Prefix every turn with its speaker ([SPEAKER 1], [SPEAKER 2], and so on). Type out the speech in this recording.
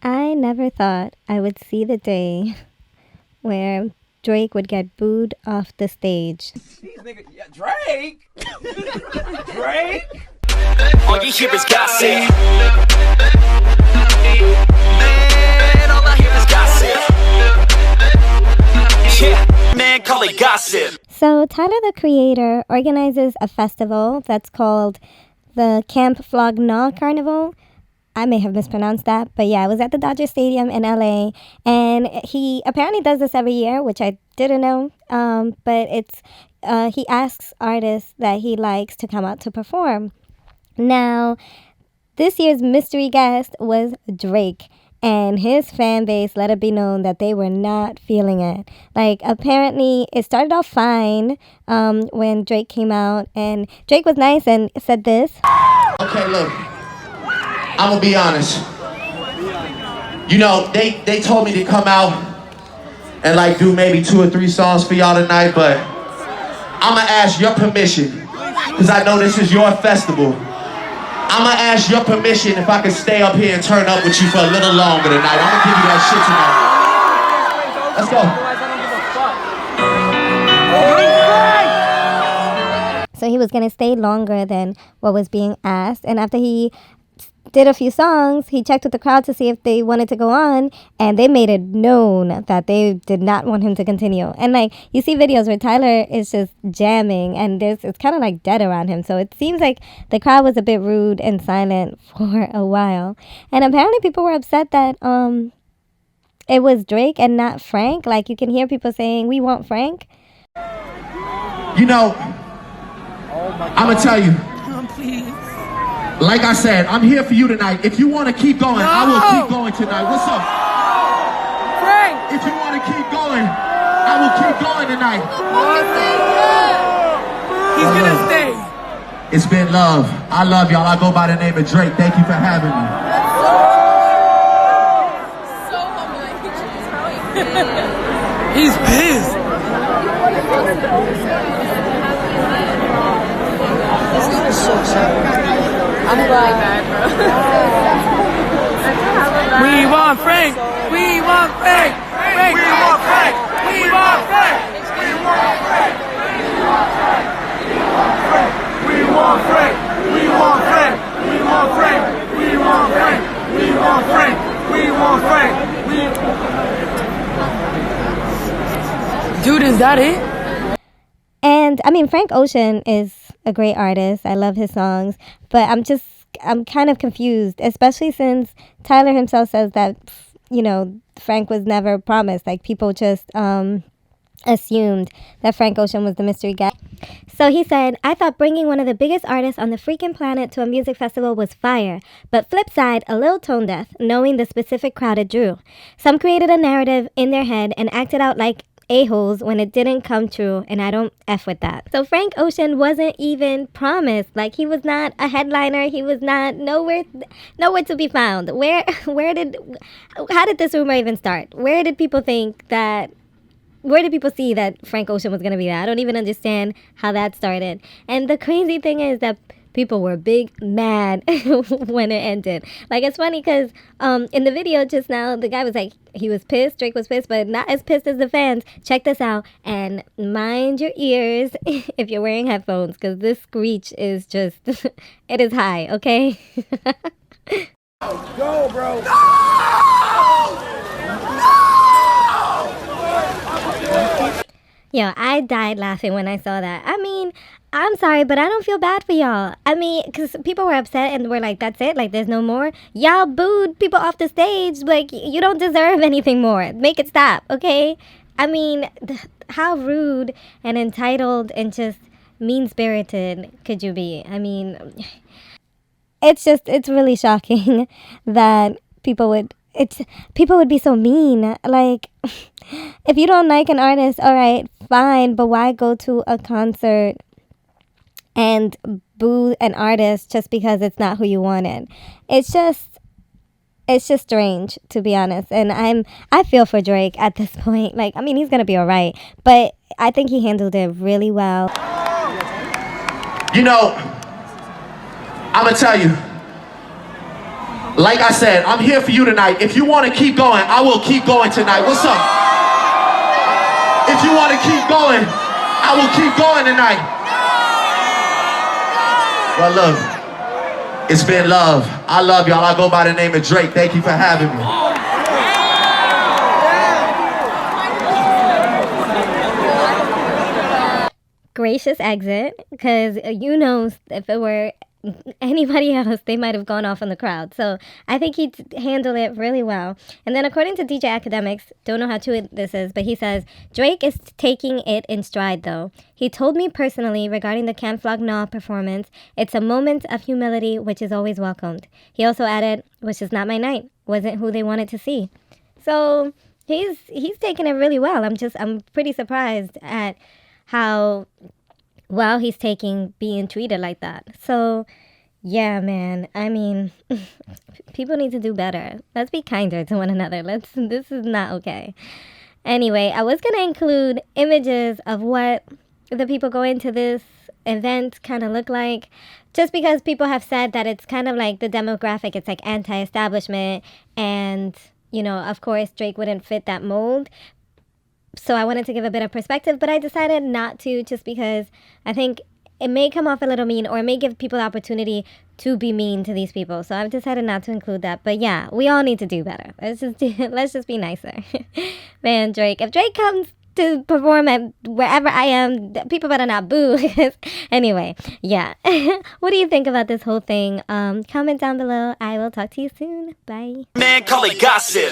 [SPEAKER 1] I never thought I would see the day where Drake would get booed off the stage.
[SPEAKER 2] These niggas, yeah, Drake? Drake?
[SPEAKER 3] All you hear is gossip. Man, all I hear is gossip. Yeah, man, call it gossip.
[SPEAKER 1] So Tyler, the Creator, organizes a festival that's called the Camp Flog Gnaw Carnival. I may have mispronounced that, but yeah, it was at the Dodger Stadium in LA, and he apparently does this every year, which I didn't know, but he asks artists that he likes to come out to perform. Now, this year's mystery guest was Drake, and his fan base let it be known that they were not feeling it. Like, apparently, it started off fine when Drake came out, and Drake was nice and said this.
[SPEAKER 4] Okay, look. I'm gonna be honest. You know, they told me to come out and like do maybe 2 or 3 songs for y'all tonight, but I'm gonna ask your permission, because I know this is your festival. I'm gonna ask your permission if I can stay up here and turn up with you for a little longer tonight. I'm gonna give you that shit tonight. Let's go.
[SPEAKER 1] So he was gonna stay longer than what was being asked, and after he did a few songs, he checked with the crowd to see if they wanted to go on, and they made it known that they did not want him to continue. And like, you see videos where Tyler is just jamming, and it's kind of like dead around him, so it seems like the crowd was a bit rude and silent for a while. And apparently people were upset that it was Drake and not Frank. Like, you can hear people saying, "We want Frank."
[SPEAKER 4] You know, I'm gonna tell you,
[SPEAKER 5] Please.
[SPEAKER 4] like I said, I'm here for you tonight. If you want to keep going, I will keep going tonight. What's up?
[SPEAKER 5] Frank!
[SPEAKER 4] If you want to keep going, I will keep going tonight.
[SPEAKER 5] He's gonna stay.
[SPEAKER 4] It's been love. I love y'all. I go by the name of Drake. Thank you for having me.
[SPEAKER 6] So humbling.
[SPEAKER 5] He's pissed.
[SPEAKER 6] I'm like that, bro.
[SPEAKER 5] We want Frank. We want Frank. Frank. We want Frank. We want Frank. We want Frank. We want Frank. We want Frank. We want Frank. We want Frank. We want Frank. We want Frank. Dude, is that it?
[SPEAKER 1] And I mean, Frank Ocean is a great artist. I love his songs, but I'm kind of confused, especially since Tyler himself says that, you know, Frank was never promised. Like, people just assumed that Frank Ocean was the mystery guest. So he said, "I thought bringing one of the biggest artists on the freaking planet to a music festival was fire, but flip side, a little tone deaf, knowing the specific crowd it drew. Some created a narrative in their head and acted out like a-holes when it didn't come true, and I don't F with that." So Frank Ocean wasn't even promised. Like, he was not a headliner. He was not nowhere to be found. How did this rumor even start? Where did people see that Frank Ocean was going to be there? I don't even understand how that started. And the crazy thing is that people were big mad when it ended. Like, it's funny because in the video just now, the guy was like, he was pissed, Drake was pissed, but not as pissed as the fans. Check this out, and mind your ears if you're wearing headphones, because this screech is just, it is high, okay?
[SPEAKER 2] Go, bro.
[SPEAKER 1] Yo, I died laughing when I saw that. I mean, I'm sorry, but I don't feel bad for y'all. I mean, because people were upset and were like, that's it? Like, there's no more? Y'all booed people off the stage. Like, you don't deserve anything more. Make it stop, okay? I mean, how rude and entitled and just mean-spirited could you be? I mean, it's really shocking that people would be so mean. Like, if you don't like an artist, all right, fine, but why go to a concert and boo an artist just because it's not who you wanted? It's just strange, to be honest. And I feel for Drake at this point. Like, I mean, he's gonna be all right, but I think he handled it really well.
[SPEAKER 4] You know, I'm gonna tell you, Like I said, I'm here for you tonight. If you want to keep going, I will keep going tonight. What's up? If you want to keep going, I will keep going tonight. Well, look, it's been love. I love y'all. I go by the name of Drake. Thank you for having me.
[SPEAKER 1] Gracious exit, because you know, if it were anybody else, they might have gone off in the crowd. So I think he handled it really well. And then according to DJ Academics, don't know how true this is, but he says, Drake is taking it in stride though. He told me personally regarding the Can't Flog Nah performance, it's a moment of humility which is always welcomed. He also added, which is not my night, wasn't who they wanted to see. So he's taking it really well. I'm pretty surprised at how well he's taking being treated like that. So yeah, man, I mean, people need to do better. Let's be kinder to one another. This is not okay. Anyway, I was gonna include images of what the people going to this event kind of look like, just because people have said that it's kind of like the demographic, it's like anti-establishment, and you know, of course Drake wouldn't fit that mold. So I wanted to give a bit of perspective, but I decided not to, just because I think it may come off a little mean, or it may give people the opportunity to be mean to these people. So I've decided not to include that. But yeah, we all need to do better. Let's just be nicer. Man, Drake. If Drake comes to perform at wherever I am, people better not boo. Anyway, yeah. What do you think about this whole thing? Comment down below. I will talk to you soon. Bye.
[SPEAKER 3] Man, call it gossip.